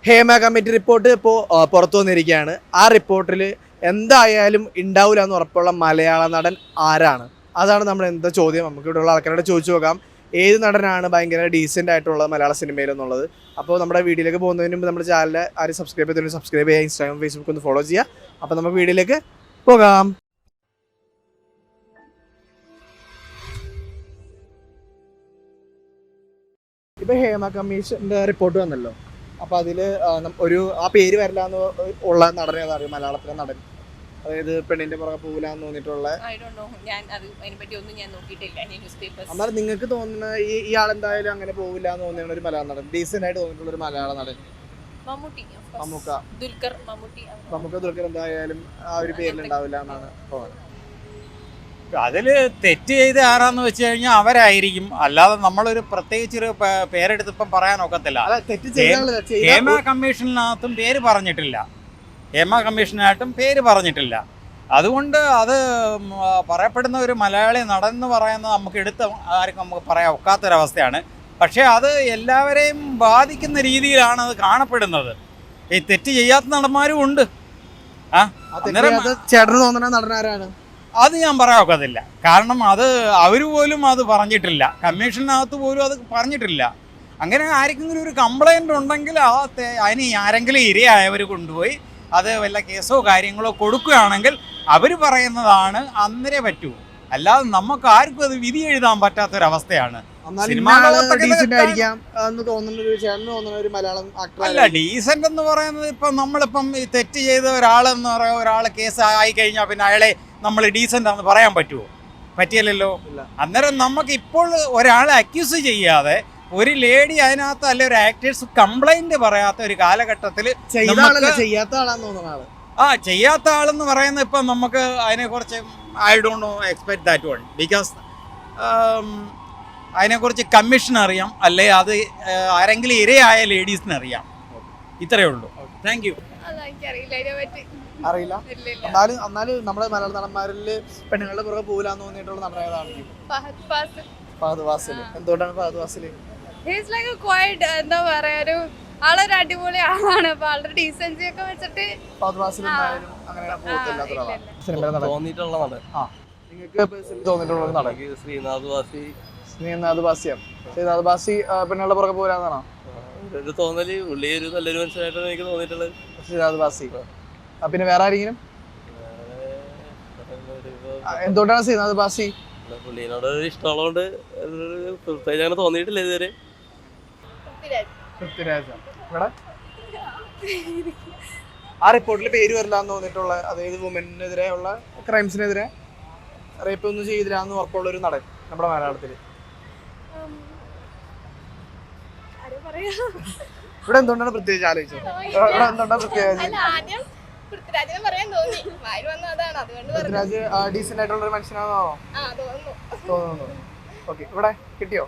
Hema committee report ഇപ്പോൾ പുറത്തു വന്നിരിക്കുകയാണ്. ആ റിപ്പോർട്ടിൽ എന്തായാലും ഉണ്ടാവില്ല എന്ന് ഉറപ്പുള്ള മലയാള നടൻ ആരാണ്? അതാണ് നമ്മൾ എന്താ ചോദ്യം. നമുക്ക് ഇവിടെയുള്ള ആൾക്കാരോട് ചോദിച്ചു നോക്കാം, ഏത് നടനാണ് ഭയങ്കര ഡീസൻ്റ് ആയിട്ടുള്ളത് മലയാള സിനിമയിൽ എന്നുള്ളത്. അപ്പോൾ നമ്മുടെ വീഡിയോയിലേക്ക് പോകുന്നതിന് മുമ്പ് നമ്മുടെ ചാനൽ ആരും സബ്സ്ക്രൈബ് ചെയ്തതിന് സബ്സ്ക്രൈബ് ചെയ്യുക, ഇൻസ്റ്റാഗ്രാം ഫേസ്ബുക്ക് ഒന്ന് ഫോളോ ചെയ്യുക. അപ്പോൾ നമുക്ക് വീഡിയോയിലേക്ക് പോകാം. ഇപ്പോൾ ഹേമ കമ്മീഷൻ്റെ റിപ്പോർട്ട് വന്നല്ലോ. അപ്പോൾ അതിൽ ആ പേര് വരില്ല എന്ന് ഉള്ള നടൻ ഏതാണ് മലയാളത്തിലെ നടൻ? അതായത് പെണ്ണിന്റെ പുറകെ പോകില്ലാന്ന് തോന്നിയിട്ടുള്ള. എന്നാൽ നിങ്ങൾക്ക് തോന്നുന്ന ഈ ആളെന്തായാലും അങ്ങനെ പോകില്ല എന്ന് തോന്നിയ ഒരു മലയാള നടൻ, ഡീസന്റ് ആയിട്ട് തോന്നിയിട്ടുള്ള ഒരു മലയാള നടൻ? മമ്മൂക്ക ദുൽഖർ എന്തായാലും ആ ഒരു പേരിലുണ്ടാവില്ല എന്നാണ് തോന്നുന്നത്. അതിൽ തെറ്റ് ചെയ്ത് ആരാന്ന് വെച്ച് കഴിഞ്ഞാൽ അവരായിരിക്കും, അല്ലാതെ നമ്മളൊരു പ്രത്യേകിച്ചൊരു പേരെടുത്ത് ഇപ്പം പറയാനൊക്കത്തില്ല. ഹേമ കമ്മീഷനിനകത്തും പേര് പറഞ്ഞിട്ടില്ല, അതുകൊണ്ട് അത് പറയപ്പെടുന്ന ഒരു മലയാളി നടൻ എന്ന് പറയുന്നത് നമുക്ക് പറയാൻ ഒക്കാത്തൊരവസ്ഥയാണ്. പക്ഷേ അത് എല്ലാവരെയും ബാധിക്കുന്ന രീതിയിലാണ് അത് കാണപ്പെടുന്നത്. ഈ തെറ്റ് ചെയ്യാത്ത നടന്മാരും ഉണ്ട്. ചേട്ടന് തോന്നുന്ന നടനാരാണ്? അത് ഞാൻ പറയാൻ ഒക്കത്തില്ല, കാരണം അത് അവർ പോലും അത് പറഞ്ഞിട്ടില്ല, കമ്മീഷനകത്ത് പോലും അത് പറഞ്ഞിട്ടില്ല. അങ്ങനെ ആർക്കെങ്കിലും ഒരു കംപ്ലൈൻറ്റ് ഉണ്ടെങ്കിൽ അതിന് ആരെങ്കിലും ഇരയായവർ കൊണ്ടുപോയി അത് വല്ല കേസോ കാര്യങ്ങളോ കൊടുക്കുകയാണെങ്കിൽ അവർ പറയുന്നതാണ് അന്നേരെ പറ്റൂ. അല്ലാതെ നമുക്ക് ആർക്കും അത് വിധി എഴുതാൻ പറ്റാത്തൊരവസ്ഥയാണ്. അല്ല, ഡീസന്റ് എന്ന് പറയുന്നത് ഇപ്പം നമ്മളിപ്പം ഈ തെറ്റ് ചെയ്ത ഒരാളെന്ന് പറയാം, ഒരാൾ കേസ് ആയി കഴിഞ്ഞാൽ പിന്നെ അയാളെ നമ്മൾ ഡീസന്റ് ആണെന്ന് പറയാൻ പറ്റുമോ? പറ്റിയല്ലോ. അന്നേരം നമുക്ക് ഇപ്പോൾ ഒരാളെ അക്യൂസ് ചെയ്യാതെ ഒരു ലേഡി അതിനകത്ത് അല്ലെ ഒരു ആക്ടേഴ്സ് കംപ്ലൈന്റ് പറയാത്ത ഒരു കാലഘട്ടത്തിൽ ചെയ്യാത്ത ആളെന്ന് പറയുന്നത് ഇപ്പം നമുക്ക് അതിനെക്കുറിച്ച് I don't know expect that one, because അതിനെക്കുറിച്ച് കമ്മീഷൻ അറിയാം, അല്ലെ അത് ആരെങ്കിലും ഇരയായ ലേഡീസിന് അറിയാം. ഇത്രയേ ഉള്ളൂ. Thank you. അറിയില്ല. എന്നാലും നമ്മുടെ മലയാള നടന്മാരിൽ പെണ്ണുങ്ങളുടെ പുറകെ പോകില്ലാന്ന് തോന്നിയിട്ടുള്ള നടനാണ് ഫഹദ് ഫാസിൽ. എന്തുകൊണ്ടാണ് ഫഹദ് ഫാസിൽ? എന്താ പറയാ, ആളൊരു അടിപൊളി ആളാണ്. അപ്പൊ ആളുടെ ഡീസൻസി ഒക്കെ വെച്ചിട്ട് ഫഹദ് ഫാസിൽ എന്തായാലും അങ്ങനെ തോന്നിയിട്ടുള്ള നടൻ. നിങ്ങൾക്ക് തോന്നിയിട്ടുള്ള നടൻ ശ്രീനാഥ് ബാസി പെണ്ണുങ്ങളുടെ പുറകെ പോരാന്നാണോ തോന്നല്? പുള്ളി ഒരു നല്ലൊരു മനുഷ്യനായിട്ടാണ് എനിക്ക് തോന്നിയിട്ടുള്ളത്. ശ്രീനാഥ് ബാസി. പിന്നെ വേറെ ആരെങ്കിലും? എന്തുകൊണ്ടാണ് ശ്രീനാഥ് ബാസി? പുള്ളിനോട് ഇഷ്ടമുള്ളതുകൊണ്ട് പ്രത്യേകിച്ച് അങ്ങനെ തോന്നിയിട്ടില്ല ഇതുവരെ. ആ റിപ്പോർട്ടിൽ പേര് വരില്ല എന്ന് തോന്നിയിട്ടുള്ള, അതായത് വുമനെതിരെ ഉള്ള ക്രൈംസിനെതിരെ റേപ്പ് ഒന്നും ചെയ്തില്ല എന്ന് ഉറപ്പുള്ള ഒരു നടൻ നമ്മുടെ മലയാളത്തില്. ഇവിടെ എന്തുകൊണ്ടാണ് പ്രത്യേകിച്ച് ആലോചിച്ചത്? ഇവിടെ എന്തുകൊണ്ടാണ് പ്രത്യേകിച്ച്? പൃഥ്വിരാജ് ഡീസന്റ് ആയിട്ടുള്ള ഒരു മനുഷ്യനാണോ തോന്നുന്നു? ഓക്കെ, ഇവിടെ കിട്ടിയോ?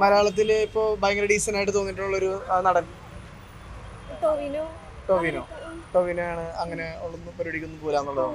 മലയാളത്തില് ഇപ്പൊ ഭയങ്കര ഡീസന്റ് ആയിട്ട് തോന്നിയിട്ടുള്ള ഒരു നടൻ ടോവിനോ ആണ്. അങ്ങനെ ഉള്ള പരിപാടിക്കൊന്നും പോരാന്നുള്ളതാണ്.